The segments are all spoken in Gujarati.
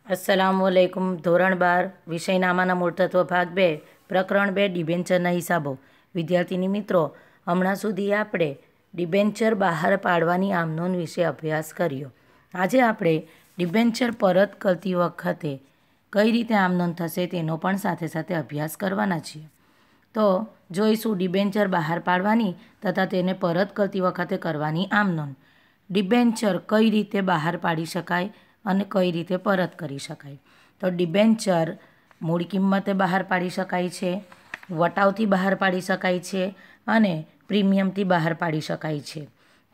अस्सलामुअलैकुम। ધોરણ 12 વિષય નામાના મૂળતત્વ ભાગ 2 પ્રકરણ 2 ડિબેન્ચરના હિસાબો। વિદ્યાર્થીની મિત્રો, હમણાં સુધી આપણે ડિબેન્ચર બહાર પાડવાની આમનોંધ વિશે અભ્યાસ કર્યો। આજે આપણે ડિબેન્ચર પરત કરતી વખતે કઈ રીતે આમનોંધ થશે તેનો પણ સાથે સાથે અભ્યાસ કરવાના છીએ। તો જોઈશું ડિબેન્ચર બહાર પાડવાની તથા તેને પરત કરતી વખતે કરવાની આમનોંધ। ડિબેન્ચર કઈ રીતે બહાર પાડી શકાય અને કઈ રીતે પરત કરી શકાય। તો ડિબેન્ચર મૂળ કિંમતે બહાર પાડી શકાય છે, વટાવથી બહાર પાડી શકાય છે અને પ્રીમિયમથી બહાર પાડી શકાય છે।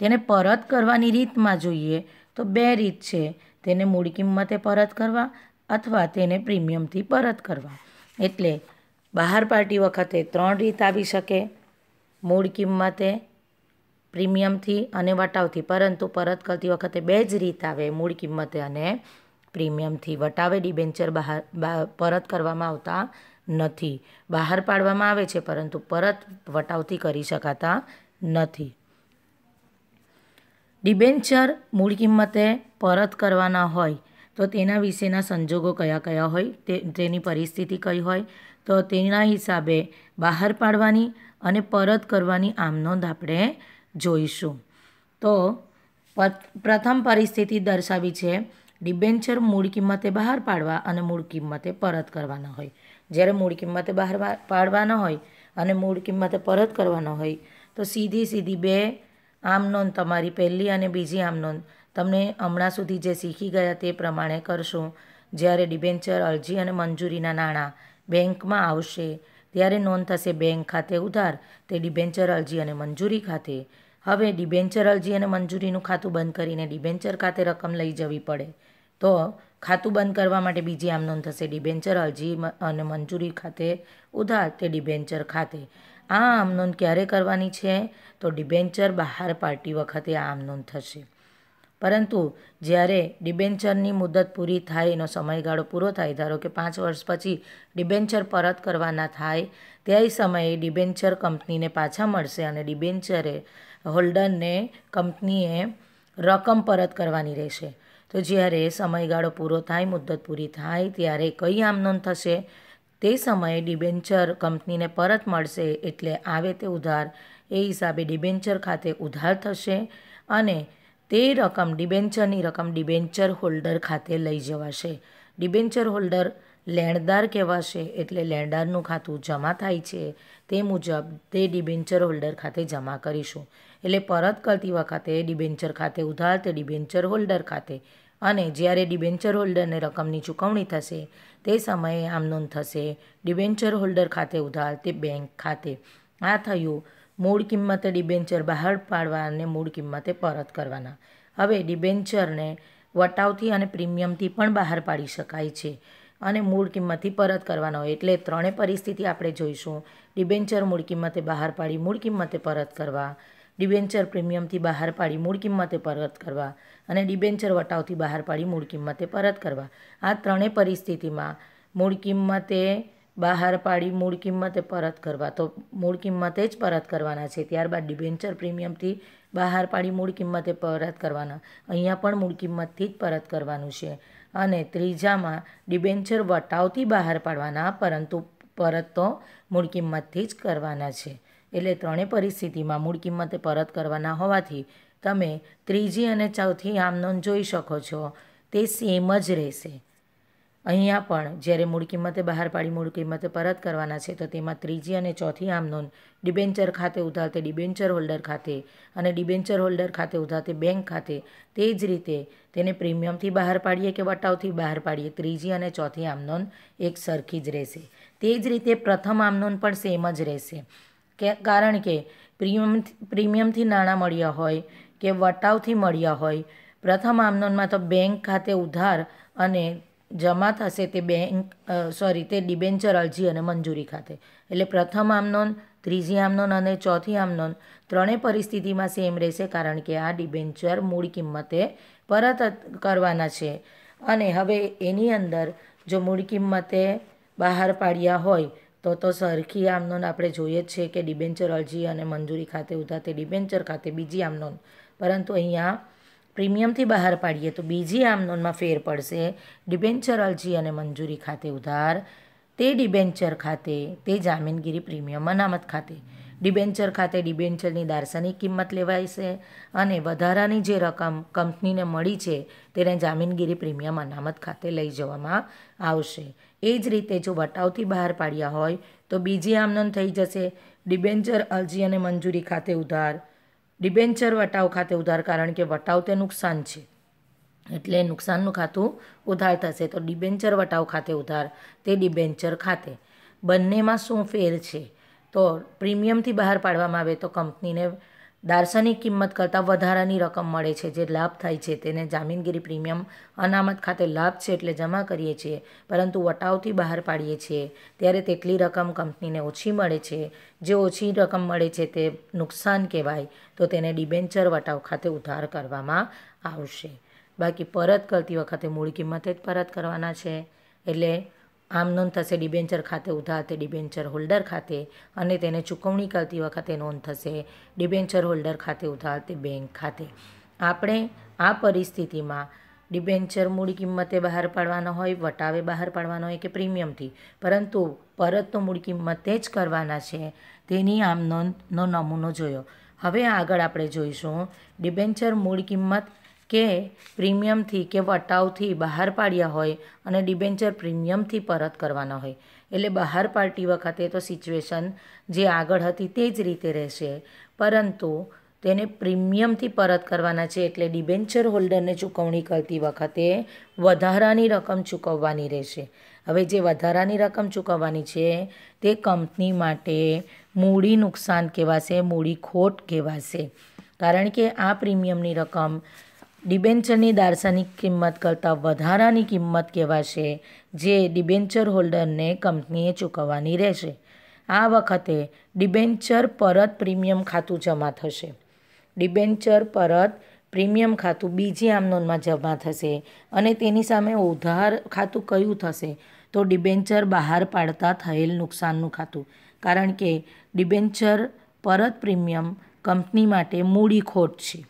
તેને પરત કરવાની રીતમાં જોઈએ તો બે રીત છે, તેને મૂળ કિંમતે પરત કરવા અથવા તેને પ્રીમિયમથી પરત કરવા। એટલે બહાર પાડતી વખતે ત્રણ રીત આવી શકે, મૂળ કિંમતે, પ્રીમિયમથી અને વટાવથી, પરંતુ પરત કરતી વખતે બે જ રીત આવે, મૂળ કિંમતે અને પ્રીમિયમથી। વટાવે ડિબેન્ચર પરત કરવામાં આવતા નથી, બહાર પાડવામાં આવે છે પરંતુ પરત વટાવથી કરી શકાતા નથી। ડિબેન્ચર મૂળ કિંમતે પરત કરવાના હોય તો તેના વિશેના સંજોગો કયા કયા હોય, તેની પરિસ્થિતિ કઈ હોય, તો તેના હિસાબે બહાર પાડવાની અને પરત કરવાની આમનોંધ આપણે જોઈશું। તો પ્રથમ પરિસ્થિતિ દર્શાવી છે, ડિબેન્ચર મૂળ કિંમતે બહાર પાડવા અને મૂળ કિંમતે પરત કરવાના હોય। જ્યારે મૂળ કિંમતે બહાર પાડવાના હોય અને મૂળ કિંમતે પરત કરવાના હોય તો સીધી બે આમનોંધ, તમારી પહેલી અને બીજી આમનોંધ તમને હમણાં સુધી જે શીખી ગયા તે પ્રમાણે કરશું। જ્યારે ડિબેન્ચર અરજી અને મંજૂરીના નાણાં બેંકમાં આવશે ત્યારે નોંધ થશે બેંક ખાતે ઉધાર, તે ડિબેન્ચર અરજી અને મંજૂરી ખાતે। હવે ડિબેન્ચર અરજી અને મંજૂરીનું ખાતું બંધ કરીને ડિબેન્ચર ખાતે રકમ લઈ જવી પડે તો ખાતું બંધ કરવા માટે બીજી આમનોંધ થશે ડિબેન્ચર અરજી અને મંજૂરી ખાતે ઉધાર, તે ડિબેન્ચર ખાતે। આ આમનોંધ ક્યારે કરવાની છે? તો ડિબેન્ચર બહાર પાડતી વખતે આ આમનોંધ થશે। પરંતુ જ્યારે ડિબેન્ચરની મુદત પૂરી થાય, એનો સમયગાળો પૂરો થાય, ધારો કે 5 વર્ષ પછી ડિબેન્ચર પરત કરવાના થાય, તે સમયે ડિબેન્ચર કંપનીને પાછા મળશે અને ડિબેન્ચરે હોલ્ડરને કંપનીએ રકમ પરત કરવાની રહેશે। તો જ્યારે સમયગાળો પૂરો થાય, મુદત પૂરી થાય ત્યારે કઈ આમનોંધ થશે? તે સમયે ડિબેન્ચર કંપનીને પરત મળશે એટલે આવે તે ઉધાર, એ હિસાબે ડિબેન્ચર ખાતે ઉધાર થશે અને તે રકમ, ડિબેન્ચરની રકમ ડિબેન્ચર હોલ્ડર ખાતે લઈ જવાશે। ડિબેન્ચર હોલ્ડર લેણદાર કહેવાશે, એટલે લેણદારનું ખાતું જમા થાય છે તે મુજબ તે ડિબેન્ચર હોલ્ડર ખાતે જમા કરીશું। એટલે પરત કરતી વખતે ડિબેન્ચર ખાતે ઉધાર, તે ડિબેન્ચર હોલ્ડર ખાતે, અને જ્યારે ડિબેન્ચર હોલ્ડરને રકમની ચૂકવણી થશે તે સમયે આમનોંધ થશે ડિબેન્ચર હોલ્ડર ખાતે ઉધાર, તે બેંક ખાતે। આ થયું મૂળ કિંમતે ડિબેન્ચર બહાર પાડવા અને મૂળ કિંમતે પરત કરવાના। હવે ડિબેન્ચરને વટાવથી અને પ્રીમિયમથી પણ બહાર પાડી શકાય છે અને મૂળ કિંમતથી પરત કરવાના હોય, એટલે ત્રણેય પરિસ્થિતિ આપણે જોઈશું। ડિબેન્ચર મૂળ કિંમતે બહાર પાડી મૂળ કિંમતે પરત કરવા, ડિબેન્ચર પ્રીમિયમથી બહાર પાડી મૂળ કિંમતે પરત કરવા અને ડિબેન્ચર વટાવથી બહાર પાડી મૂળ કિંમતે પરત કરવા। આ ત્રણેય પરિસ્થિતિમાં મૂળ કિંમતે બહાર પાડી મૂળ કિંમતે પરત કરવા, તો મૂળ કિંમતે જ પરત કરવાના છે। ત્યારબાદ ડિબેન્ચર પ્રીમિયમથી બહાર પાડી મૂળ કિંમતે પરત કરવાના, અહીંયા પણ મૂળ કિંમતથી જ પરત કરવાનું છે। અને ત્રીજામાં ડિબેન્ચર વટાવથી બહાર પાડવાના, પરંતુ પરત તો મૂળ કિંમતથી જ કરવાના છે। એટલે ત્રણેય પરિસ્થિતિમાં મૂળ કિંમતે પરત કરવાના હોવાથી તમે ત્રીજી અને ચોથી આમનોંધ જોઈ શકો છો, તે સેમ જ રહેશે। અહીંયા પણ જ્યારે મૂળ કિંમતે બહાર પાડી મૂળ કિંમતે પરત કરવાના છે તો તેમાં ત્રીજી અને ચોથી આમનોંધ ડિબેન્ચર ખાતે ઉધાર, તે ડિબેન્ચર હોલ્ડર ખાતે, અને ડિબેન્ચર હોલ્ડર ખાતે ઉધાર, તે બેંક ખાતે। તે જ રીતે તેને પ્રીમિયમથી બહાર પાડીએ કે વટાવથી બહાર પાડીએ, ત્રીજી અને ચોથી આમનોંધ એક સરખી જ રહેશે। તે જ રીતે પ્રથમ આમનોંધ પણ સેમ જ રહેશે, કારણ કે પ્રીમિયમથી નાણાં મળ્યા હોય કે વટાવથી મળ્યા હોય, પ્રથમ આમનોંધમાં તો બેંક ખાતે ઉધાર અને જમા થશે તે ડિબેન્ચર અરજી અને મંજૂરી ખાતે। એટલે પ્રથમ આમનોંધ, ત્રીજી આમનોંધ અને ચોથી આમનોંધ ત્રણેય પરિસ્થિતિમાં સેમ રહેશે, કારણ કે આ ડિબેન્ચર મૂળ કિંમતે પરત કરવાના છે। અને હવે એની અંદર જો મૂળ કિંમતે બહાર પાડ્યા હોય તો સરખી આમનોંધ આપણે જોઈએ જ છે કે ડિબેન્ચર અરજી અને મંજૂરી ખાતે ઉધાર, તે ડિબેન્ચર ખાતે બીજી આમનોંધ, પરંતુ અહીંયા પ્રીમિયમથી બહાર પાડીએ તો બીજી આમ નોંધમાં ફેર પડશે ડિબેન્ચર અરજી અને મંજૂરી ખાતે ઉધાર તે ડિબેન્ચર ખાતે તે જામીનગીરી પ્રીમિયમ અનામત ખાતે ડિબેન્ચર ખાતે ડિબેન્ચરની દાર્શનિક કિંમત લેવાય છે અને વધારાની જે રકમ કંપનીને મળી છે તેને જામીનગીરી પ્રીમિયમ અનામત ખાતે લઈ જવામાં આવશે. એ જ રીતે જો વટાવથી બહાર પાડ્યા હોય તો બીજી આમ નોંધ થઈ જશે ડિબેન્ચર અરજી અને મંજૂરી ખાતે ઉધાર ડિબેન્ચર વટાવ ખાતે ઉધાર, કારણ કે વટાવ તે નુકસાન છે એટલે નુકસાનનું ખાતું ઉધાર થશે. તો ડિબેન્ચર વટાવ ખાતે ઉધાર તે ડિબેન્ચર ખાતે. બંનેમાં શું ફેર છે? તો પ્રીમિયમથી બહાર પાડવામાં આવે તો કંપનીને દાર્શનિક કિંમત કરતાં વધારાની રકમ મળે છે, જે લાભ થાય છે તેને જામીનગીરી પ્રીમિયમ અનામત ખાતે લાભ છે એટલે જમા કરીએ છીએ. પરંતુ વટાવથી બહાર પાડીએ છીએ ત્યારે તેટલી રકમ કંપનીને ઓછી મળે છે. જે ઓછી રકમ મળે છે તે નુકસાન કહેવાય, તો તેને ડિબેન્ચર વટાવ ખાતે ઉધાર કરવામાં આવશે. બાકી પરત કરતી વખતે મૂળ કિંમતે જ પરત કરવાના છે એટલે આમ નોંધ થશે ડિબેન્ચર ખાતે ઉધાર તે ડિબેન્ચર હોલ્ડર ખાતે, અને તેને ચૂકવણી કરતી વખતે નોંધ થશે ડિબેન્ચર હોલ્ડર ખાતે ઉધાર તે બેંક ખાતે. આપણે આ પરિસ્થિતિમાં ડિબેન્ચર મૂળ કિંમતે બહાર પાડવાના હોય, વટાવે બહાર પાડવાના હોય કે પ્રીમિયમથી, પરંતુ પરત તો મૂળ કિંમતે જ કરવાના છે. તેની આમ નોંધનો નમૂનો જોયો. હવે આગળ આપણે જોઈશું ડિબેન્ચર મૂળ કિંમત કે પ્રીમિયમથી કે વટાવથી બહાર પાડ્યા હોય અને ડિબેન્ચર પ્રીમિયમથી પરત કરવાના હોય. એટલે બહાર પાડતી વખતે તો સિચ્યુએશન જે આગળ હતી તે જ રીતે રહેશે, પરંતુ તેને પ્રીમિયમથી પરત કરવાના છે એટલે ડિબેન્ચર હોલ્ડરને ચૂકવણી કરતી વખતે વધારાની રકમ ચૂકવવાની રહેશે. હવે જે વધારાની રકમ ચૂકવવાની છે તે કંપની માટે મૂડી નુકસાન કહેવાશે, મૂડી ખોટ કહેવાશે, કારણ કે આ પ્રીમિયમની રકમ ડિબેન્ચરની દાર્શનિક કિંમત કરતાં વધારાની કિંમત કહેવાશે, જે ડિબેન્ચર હોલ્ડરને કંપનીએ ચૂકવવાની રહેશે. આ વખતે ડિબેન્ચર પરત પ્રીમિયમ ખાતું જમા થશે. ડિબેન્ચર પરત પ્રીમિયમ ખાતું બીજી આમ નોંધમાં જમા થશે અને તેની સામે ઉધાર ખાતું કયું થશે? તો ડિબેન્ચર બહાર પાડતા થયેલ નુકસાનનું ખાતું, કારણ કે ડિબેન્ચર પરત પ્રીમિયમ કંપની માટે મૂડી ખોટ છે.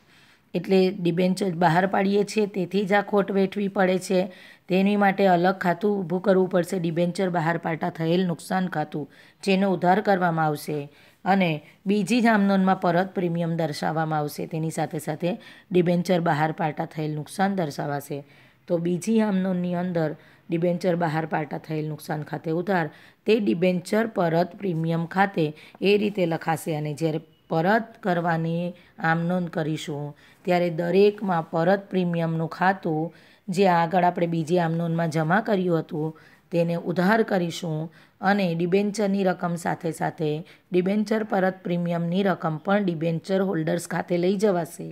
એટલે ડિબેન્ચર બહાર પાડીએ છીએ તેથી જ આ ખોટ વેઠવી પડે છે. તેની માટે અલગ ખાતું ઊભું કરવું પડશે, ડિબેન્ચર બહાર પાડતા થયેલ નુકસાન ખાતું, જેનો ઉધાર કરવામાં આવશે અને બીજી જ આમ નોંધમાં પરત પ્રીમિયમ દર્શાવવામાં આવશે. તેની સાથે સાથે ડિબેન્ચર બહાર પાડતા થયેલ નુકસાન દર્શાવાશે. તો બીજી આમ નોંધની અંદર ડિબેન્ચર બહાર પાડતા થયેલ નુકસાન ખાતે ઉધાર તે ડિબેન્ચર પરત પ્રીમિયમ ખાતે એ રીતે લખાશે. અને જ્યારે પરત કરવાની આમ નોંધ કરીશું ત્યારે દરેકમાં પરત પ્રીમિયમનું ખાતું જે આગળ આપણે બીજી આમ નોંધમાં જમા કર્યું હતું તેને ઉધાર કરીશું અને ડિબેન્ચરની રકમ સાથે સાથે ડિબેન્ચર પરત પ્રીમિયમની રકમ પણ ડિબેન્ચર હોલ્ડર્સ ખાતે લઈ જવાશે.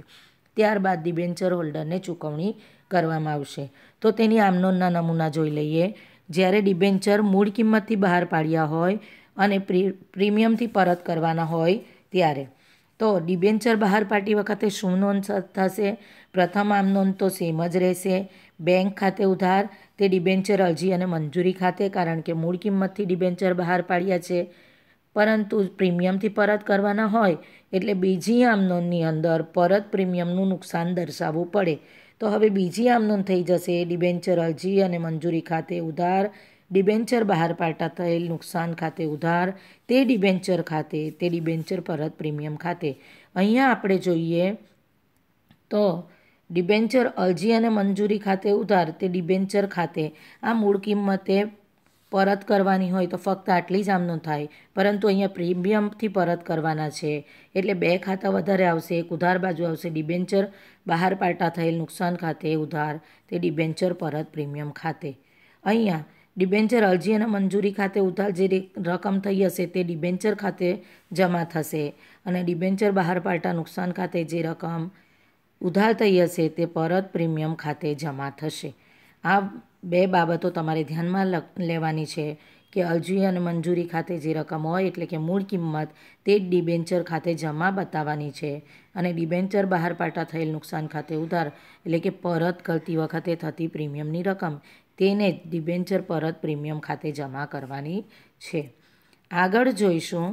ત્યારબાદ ડિબેન્ચર હોલ્ડરને ચૂકવણી કરવામાં આવશે. તો તેની આમ નોંધના નમૂના જોઈ લઈએ. જ્યારે ડિબેન્ચર મૂળ કિંમતથી બહાર પાડ્યા હોય અને પ્રીમિયમથી પરત કરવાના હોય ત્યારે તો ડિબેન્ચર બહાર પાડતી વખતે શું નોંધ થશે? પ્રથમ આમ નોંધ તો સેમ જ રહેશે. બેંક ખાતે ઉધાર તે ડિબેન્ચર અરજી અને મંજૂરી ખાતે, કારણ કે મૂળ કિંમતથી ડિબેન્ચર બહાર પાડ્યા છે, પરંતુ પ્રીમિયમથી પરત કરવાના હોય એટલે બીજી આમ નોંધની અંદર પરત પ્રીમિયમનું નુકસાન દર્શાવવું પડે. તો હવે બીજી આમ નોંધ થઈ જશે ડિબેન્ચર અરજી અને મંજૂરી ખાતે ઉધાર ડિબેન્ચર બહાર પાડતા થયેલ નુકસાન ખાતે ઉધાર તે ડિબેન્ચર ખાતે તે ડિબેન્ચર પરત પ્રીમિયમ ખાતે. અહીંયા આપણે જોઈએ તો ડિબેન્ચર અરજી અને મંજૂરી ખાતે ઉધાર તે ડિબેન્ચર ખાતે આ મૂળ કિંમતે પરત કરવાની હોય તો ફક્ત આટલી જ આમ નોંધ થાય, પરંતુ અહીંયા પ્રીમિયમથી પરત કરવાના છે એટલે બે ખાતા વધારે આવશે. એક ઉધાર બાજુ આવશે ડિબેન્ચર બહાર પાડતા થયેલ નુકસાન ખાતે ઉધાર તે ડિબેન્ચર પરત પ્રીમિયમ ખાતે. અહીંયા ડિબેન્ચર અરજી અને મંજૂરી ખાતે ઉધાર જે રકમ થઈ હશે તે ડિબેન્ચર ખાતે જમા થશે અને ડિબેન્ચર બહાર પાડતા નુકસાન ખાતે જે રકમ ઉધાર થઈ હશે તે પરત પ્રીમિયમ ખાતે જમા થશે. આ બે બાબતો તમારે ધ્યાનમાં લેવાની છે કે અરજી અને મંજૂરી ખાતે જે રકમ હોય એટલે કે મૂળ કિંમત તે જ ડિબેન્ચર ખાતે જમા બતાવવાની છે અને ડિબેન્ચર બહાર પાડતા થયેલ નુકસાન ખાતે ઉધાર એટલે કે પરત કરતી વખતે થતી પ્રીમિયમની રકમ તેને જ ડિબેન્ચર પરત પ્રીમિયમ ખાતે જમા કરવાની છે. આગળ જોઈશું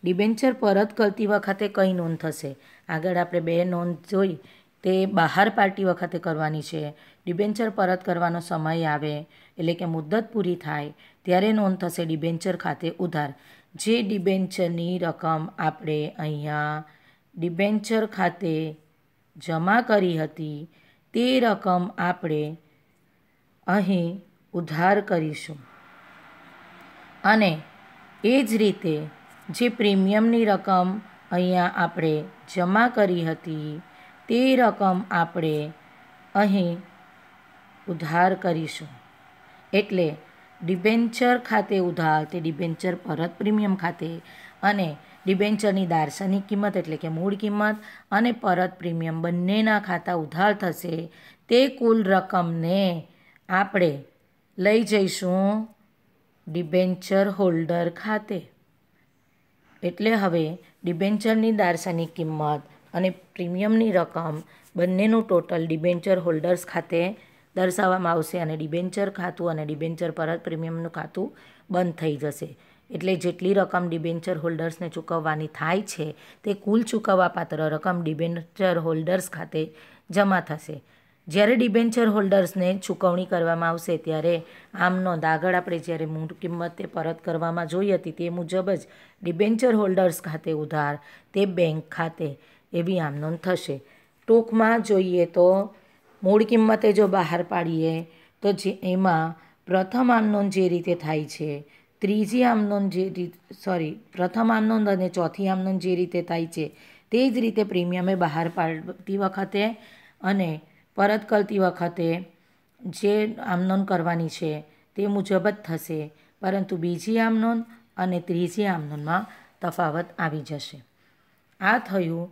ડિબેન્ચર પરત કરતી વખતે કઈ નોંધ થશે. આગળ આપણે બે નોંધ જોઈ તે બહાર પાડતી વખતે કરવાની છે. ડિબેન્ચર પરત કરવાનો સમય આવે એટલે કે મુદ્દત પૂરી થાય ત્યારે નોંધ થશે ડિબેન્ચર ખાતે ઉધાર. જે ડિબેન્ચરની રકમ આપણે અહીંયા ડિબેન્ચર ખાતે જમા કરી હતી તે રકમ આપણે અહીં ઉધાર કરીશું. અને એ જ રીતે જે પ્રીમિયમની રકમ અહીંયા આપણે જમા કરી હતી તે રકમ આપણે અહીં ઉધાર કરીશું. એટલે ડિબેન્ચર ખાતે ઉધાર તે ડિબેન્ચર પરત પ્રીમિયમ ખાતે, અને ડિબેન્ચરની દાર્શનિક કિંમત એટલે કે મૂળ કિંમત અને પરત પ્રીમિયમ બંનેના ખાતા ઉધાર થશે. તે કુલ રકમને આપણે લઈ જઈશું ડિબેન્ચર હોલ્ડર ખાતે. એટલે હવે ડિબેન્ચરની દાર્શનિક કિંમત અને પ્રીમિયમની રકમ બંનેનું ટોટલ ડિબેન્ચર હોલ્ડર્સ ખાતે દર્શાવવામાં આવશે અને ડિબેન્ચર ખાતું અને ડિબેન્ચર પરત પ્રીમિયમનું ખાતું બંધ થઈ જશે. એટલે જેટલી રકમ ડિબેન્ચર હોલ્ડર્સને ચૂકવવાની થાય છે તે કુલ ચૂકવવાપાત્ર રકમ ડિબેન્ચર હોલ્ડર્સ ખાતે જમા થશે. જ્યારે ડિબેન્ચર હોલ્ડર્સને ચૂકવણી કરવામાં આવશે ત્યારે આમ નોંધ આગળ આપણે જ્યારે મૂળ કિંમત તે પરત કરવામાં જોઈ હતી તે મુજબ જ ડિબેન્ચર હોલ્ડર્સ ખાતે ઉધાર તે બેંક ખાતે એવી આમ નોંધ થશે. ટૂંકમાં જોઈએ તો મૂળ કિંમતે જો બહાર પાડીએ તો જે એમાં પ્રથમ આમ નોંધ જે રીતે થાય છે, ત્રીજી આમ નોંધ પ્રથમ આમ નોંધ અને ચોથી આમ નોંધ જે રીતે થાય છે તે જ રીતે પ્રીમિયમે બહાર પાડતી વખતે અને પરત કરતી વખતે જે આમ નોંધ કરવાની છે તે મુજબ જ થશે. પરંતુ બીજી આમ નોંધ અને ત્રીજી આમ નોંધમાં તફાવત આવી જશે. આ થયું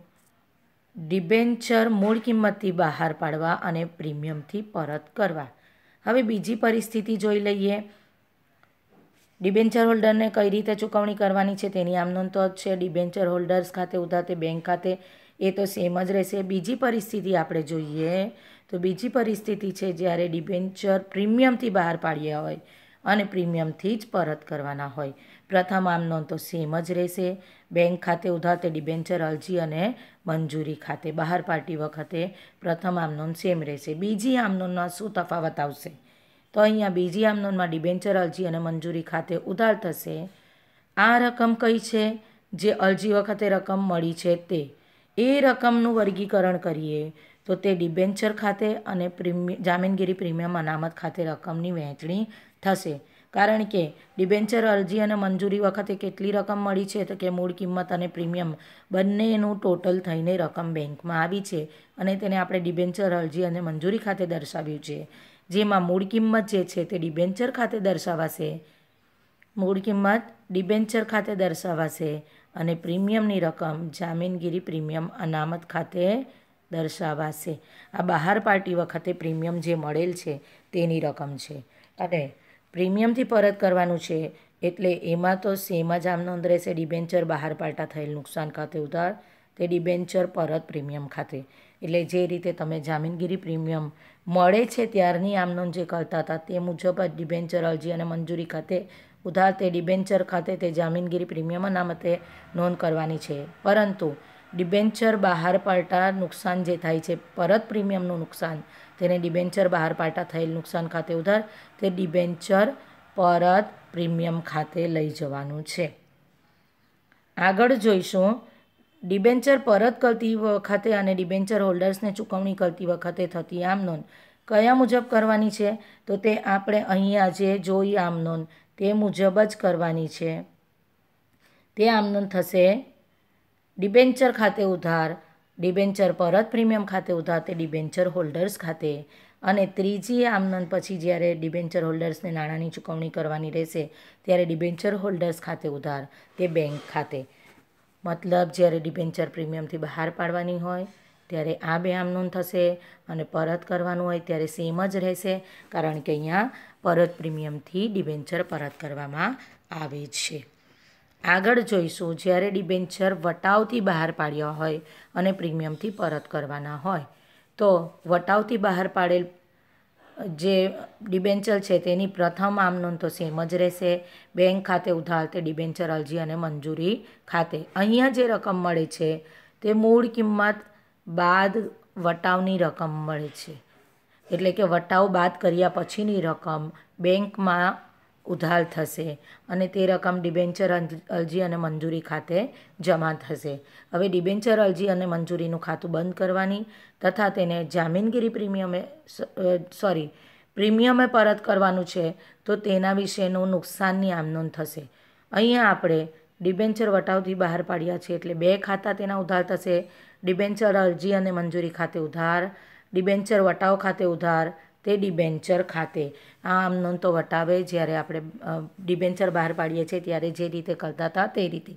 ડિબેન્ચર મૂળ કિંમતથી બહાર પાડવા અને પ્રીમિયમથી પરત કરવા. હવે બીજી પરિસ્થિતિ જોઈ લઈએ. ડિબેન્ચર હોલ્ડરને કઈ રીતે ચૂકવણી કરવાની છે તેની આમ નોંધ તો છે. ડિબેન્ચર હોલ્ડર્સ ખાતે ઉધાર તે બેંક ખાતે એ તો સેમ જ રહેશે. બીજી પરિસ્થિતિ આપણે જોઈએ તો બીજી પરિસ્થિતિ છે જ્યારે ડિબેન્ચર પ્રીમિયમથી બહાર પાડ્યા હોય અને પ્રીમિયમથી જ પરત કરવાના હોય. પ્રથમ આમ નોંધ તો સેમ જ રહેશે. બેંક ખાતે ઉધાર તે ડિબેન્ચર અરજી અને મંજૂરી ખાતે બહાર પાડતી વખતે પ્રથમ આમ નોંધ સેમ રહેશે. બીજી આમ નોંધમાં શું તફાવત આવશે તો અહીંયા બીજી આમ નોંધમાં ડિબેન્ચર અરજી અને મંજૂરી ખાતે ઉધાર થશે. આ રકમ કઈ છે? જે અરજી વખતે રકમ મળી છે તે. એ રકમનું વર્ગીકરણ કરીએ તો તે ડિબેન્ચર ખાતે અને જામીનગીરી પ્રીમિયમ અનામત ખાતે રકમની વહેંચણી થશે. કારણ કે ડિબેન્ચર અરજી અને મંજૂરી વખતે કેટલી રકમ મળી છે તો કે મૂળ કિંમત અને પ્રીમિયમ બંનેનું ટોટલ થઈને રકમ બેંકમાં આવી છે અને તેને આપણે ડિબેન્ચર અરજી અને મંજૂરી ખાતે દર્શાવ્યું છે. જેમાં મૂળ કિંમત જે છે તે ડિબેન્ચર ખાતે દર્શાવાશે, મૂળ કિંમત ડિબેન્ચર ખાતે દર્શાવાશે અને પ્રીમિયમની રકમ જામીનગીરી પ્રીમિયમ અનામત ખાતે દર્શાવાશે. આ બહાર પાડતી વખતે પ્રીમિયમ જે મળેલ છે તેની રકમ છે અને પ્રીમિયમથી પરત કરવાનું છે એટલે એમાં તો સેમ જ આમ નોંધ રહેશે. ડિબેન્ચર બહાર પાડતા થયેલ નુકસાન ખાતે ઉધાર તે ડિબેન્ચર પરત પ્રીમિયમ ખાતે. એટલે જે રીતે તમે જામીનગીરી પ્રીમિયમ મળે છે ત્યારની આમ નોંધ જે કરતા હતા તે મુજબ જ ડિબેન્ચર અરજી અને મંજૂરી ખાતે ઉધાર તે ડિબેન્ચર ખાતે તે જામીનગીરી પ્રીમિયમ અનામતે નોંધ કરવાની છે. પરંતુ ડિબેન્ચર બહાર પાડતા નુકસાન જે થાય છે પરત પ્રીમિયમનું નુકસાન તેને ડિબેન્ચર બહાર પાડતા થયેલ નુકસાન ખાતે ઉધાર તે ડિબેન્ચર પરત પ્રીમિયમ ખાતે લઈ જવાનું છે. આગળ જોઈશું ડિબેન્ચર પરત કરતી વખતે અને ડિબેન્ચર હોલ્ડર્સને ચૂકવણી કરતી વખતે થતી આમ નોંધ કયા મુજબ કરવાની છે તો તે આપણે અહીંયા જે જોઈ આમ નોંધ તે મુજબ જ કરવાની છે. તે આમ નોંધ થશે ડિબેન્ચર ખાતે ઉધાર ડિબેન્ચર પરત પ્રીમિયમ ખાતે ઉધાર તે ડિબેન્ચર હોલ્ડર્સ ખાતે. અને ત્રીજી આમ નોંધ પછી જ્યારે ડિબેન્ચર હોલ્ડર્સને નાણાંની ચૂકવણી કરવાની રહેશે ત્યારે ડિબેન્ચર હોલ્ડર્સ ખાતે ઉધાર તે બેંક ખાતે. મતલબ જ્યારે ડિબેન્ચર પ્રીમિયમથી બહાર પાડવાની હોય ત્યારે આ બે આમ નોંધ થશે અને પરત કરવાનું હોય ત્યારે સેમ જ રહેશે કારણ કે અહીંયા પરત પ્રીમિયમથી ડિબેન્ચર પરત કરવામાં આવે છે. આગળ જોઈશું જ્યારે ડિબેન્ચર વટાવથી બહાર પાડ્યા હોય અને પ્રીમિયમથી પરત કરવાના હોય તો વટાવથી બહાર પાડેલ જે ડિબેન્ચર છે તેની પ્રથમ આમ નોંધ તો સેમ જ રહેશે. બેંક ખાતે ઉધાર તે ડિબેન્ચર અરજી અને મંજૂરી ખાતે. અહીંયા જે રકમ મળે છે તે મૂળ કિંમત બાદ વટાવની રકમ મળે છે, એટલે કે વટાવ બાદ કર્યા પછીની રકમ બેંકમાં ઉધાર થશે અને તે રકમ ડિબેન્ચર અરજી અને મંજૂરી ખાતે જમા થશે. હવે ડિબેન્ચર અરજી અને મંજૂરીનું ખાતું બંધ કરવાની તથા તેને જામીનગીરી પ્રીમિયમે પરત કરવાનું છે તો તેના વિશેનું નુકસાનની આમનોંધ થશે. અહીંયા આપણે ડિબેન્ચર વટાવથી બહાર પાડ્યા છે એટલે 2 ખાતા તેના ઉધાર થશે. ડિબેન્ચર અરજી અને મંજૂરી ખાતે ઉધાર, ડિબેન્ચર વટાવ ખાતે ઉધાર, તે ડિબેન્ચર ખાતે. આ આમનોંધ તો વટાવે જ્યારે આપણે ડિબેન્ચર બહાર પાડીએ છીએ ત્યારે જે રીતે કરતા હતા તે રીતે,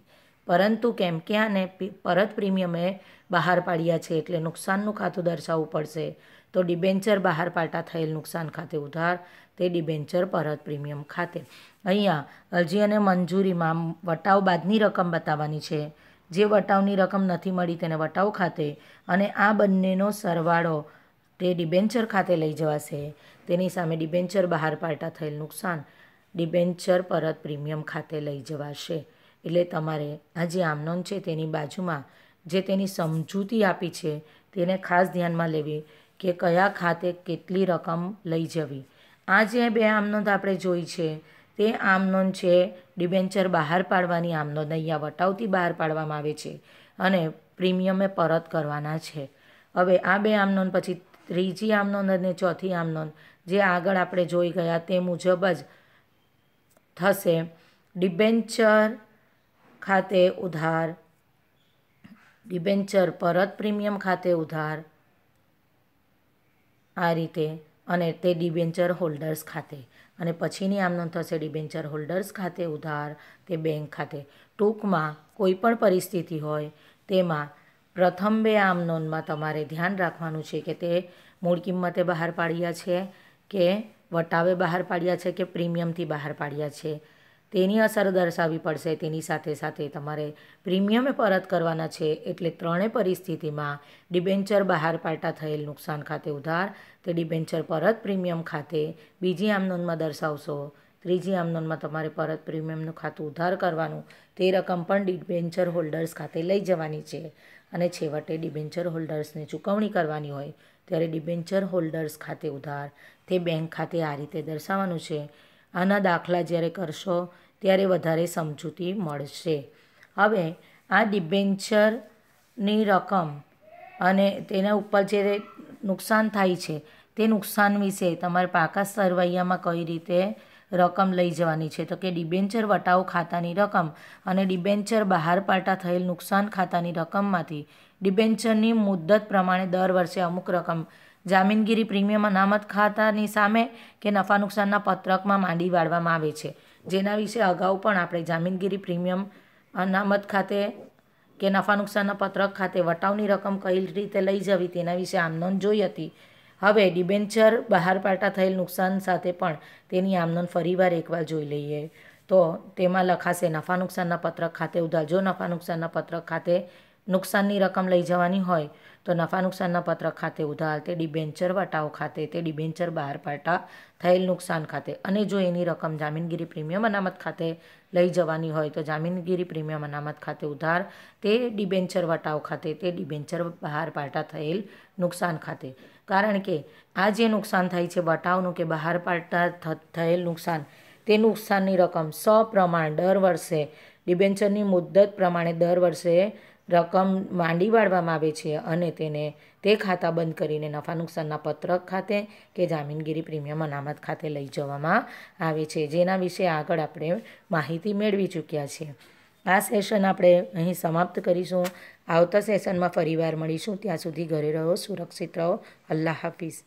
પરંતુ કેમ કે આને પરત પ્રીમિયમે બહાર પાડ્યા છે એટલે નુકસાનનું ખાતું દર્શાવવું પડશે. તો ડિબેન્ચર બહાર પાડતા થયેલ નુકસાન ખાતે ઉધાર, તે ડિબેન્ચર પરત પ્રીમિયમ ખાતે. અહીંયા અરજી અને મંજૂરીમાં વટાવ બાદની રકમ બતાવવાની છે. જે વટાવની રકમ નથી મળી તેને વટાવ ખાતે અને આ બંનેનો સરવાળો તે ડિબેન્ચર ખાતે લઈ જવાશે. તેની સામે ડિબેન્ચર બહાર પાડતા થયેલ નુકસાન ડિબેન્ચર પરત પ્રીમિયમ ખાતે લઈ જવાશે. એટલે તમારે આ જે આમનોંધ છે તેની બાજુમાં જે તેની સમજૂતી આપી છે તેને ખાસ ધ્યાનમાં લેવી કે કયા ખાતે કેટલી રકમ લઈ જવી. આ જે 2 આમનોંધ આપણે જોઈ છે તે આમનોંધ છે ડિબેન્ચર બહાર પાડવાની આમનોંધ. અહીંયા વટાવથી બહાર પાડવામાં આવે છે અને પ્રીમિયમે પરત કરવાના છે. હવે આ 2 આમનોંધ પછી ત્રીજી આમનોંધ અને ચોથી આમનોંધ જે આગળ આપણે જોઈ ગયા તે મુજબ જ થશે. ડિબેન્ચર ખાતે ઉધાર, ડિબેન્ચર પરત પ્રીમિયમ ખાતે ઉધાર, આ રીતે, અને તે ડિબેન્ચર હોલ્ડર્સ ખાતે. અને પછીની આમનોંધ થશે ડિબેન્ચર હોલ્ડર્સ ખાતે ઉધાર, તે બેંક ખાતે. ટૂંકમાં કોઈ પણ પરિસ્થિતિ હોય તેમાં પ્રથમ 2 આમનોંધમાં તમારે ધ્યાન રાખવાનું છે કે તે મૂળ કિંમતે બહાર પાડ્યા છે કે વટાવે બહાર પાડ્યા છે કે પ્રીમિયમથી બહાર પાડ્યા છે તેની અસર દર્શાવવી પડશે. તેની સાથે સાથે તમારે પ્રીમિયમે પરત કરવાના છે એટલે 3 પરિસ્થિતિમાં ડિબેન્ચર બહાર પાડતા થયેલ નુકસાન ખાતે ઉધાર, તે ડિબેન્ચર પરત પ્રીમિયમ ખાતે બીજી આમનોંધમાં દર્શાવશો. ત્રીજી આમનોંધમાં તમારે પરત પ્રીમિયમનું ખાતું ઉધાર કરવાનું, તે રકમ પણ ડિબેન્ચર હોલ્ડર્સ ખાતે લઈ જવાની છે અને છેવટે ડિબેન્ચર હોલ્ડર્સને ચૂકવણી કરવાની હોય ત્યારે ડિબેન્ચર હોલ્ડર્સ ખાતે ઉધાર, તે બેંક ખાતે આ રીતે દર્શાવવાનું છે. આના દાખલા જ્યારે કરશો ત્યારે વધારે સમજૂતી મળશે. હવે આ ડિબેન્ચરની રકમ અને તેના ઉપર જે નુકસાન થાય છે તે નુકસાન વિશે તમારે પાકા સરવૈયામાં કઈ રીતે રકમ લઈ જવાની છે તો કે ડિબેન્ચર વટાવ ખાતાની રકમ અને ડિબેન્ચર બહાર પાડતા થયેલ નુકસાન ખાતાની રકમમાંથી ડિબેન્ચરની મુદ્દત પ્રમાણે દર વર્ષે અમુક રકમ જામીનગીરી પ્રીમિયમ અનામત ખાતાની સામે કે નફા નુકસાનના પત્રકમાં માંડી વાળવામાં આવે છે. જેના વિશે અગાઉ પણ આપણે જામીનગીરી પ્રીમિયમ અનામત ખાતે કે નફા નુકસાનના પત્રક ખાતે વટાવની રકમ કઈ રીતે લઈ જવી તેના વિશે આમનોંધ જોઈ હતી. હવે ડિબેન્ચર બહાર પાડતા થયેલ નુકસાન સાથે પણ તેની આમનોંધ ફરીવાર એકવાર જોઈ લઈએ. તો તેમાં લખાશે નફા નુકસાનના પત્રક ખાતે ઉધાર. જો નફા નુકસાનના પત્રક ખાતે નુકસાનની રકમ લઈ જવાની હોય તો નફા નુકસાનના પત્રક ખાતે ઉધાર, તે ડિબેન્ચર વટાવ ખાતે, તે ડિબેન્ચર બહાર પાડતા થયેલ નુકસાન ખાતે. અને જો એની રકમ જામીનગીરી પ્રીમિયમ અનામત ખાતે લઈ જવાની હોય તો જામીનગીરી પ્રીમિયમ અનામત ખાતે ઉધાર, તે ડિબેન્ચર વટાવ ખાતે, તે ડિબેન્ચર બહાર પાડતા થયેલ નુકસાન ખાતે. કારણ કે આ જે નુકસાન થાય છે વટાવનું કે બહાર પાડતા થયેલ નુકસાન, તે નુકસાનની રકમ સપ્રમાણ દર વર્ષે ડિબેન્ચરની મુદ્દત પ્રમાણે દર વર્ષે રકમ માંડી વાળવામાં આવે છે અને તેને તે ખાતા બંધ કરીને નફા નુકસાનના પત્રક ખાતે કે જામીનગીરી પ્રીમિયમ અનામત ખાતે લઈ જવામાં આવે છે. જેના વિશે આગળ આપણે માહિતી મેળવી ચૂક્યા છીએ. આ સેશન આપણે અહીં સમાપ્ત કરીશું. આવતા સેશનમાં ફરીવાર મળીશું. ત્યાં સુધી ઘરે રહો, સુરક્ષિત રહો. અલ્લાહ હાફિઝ.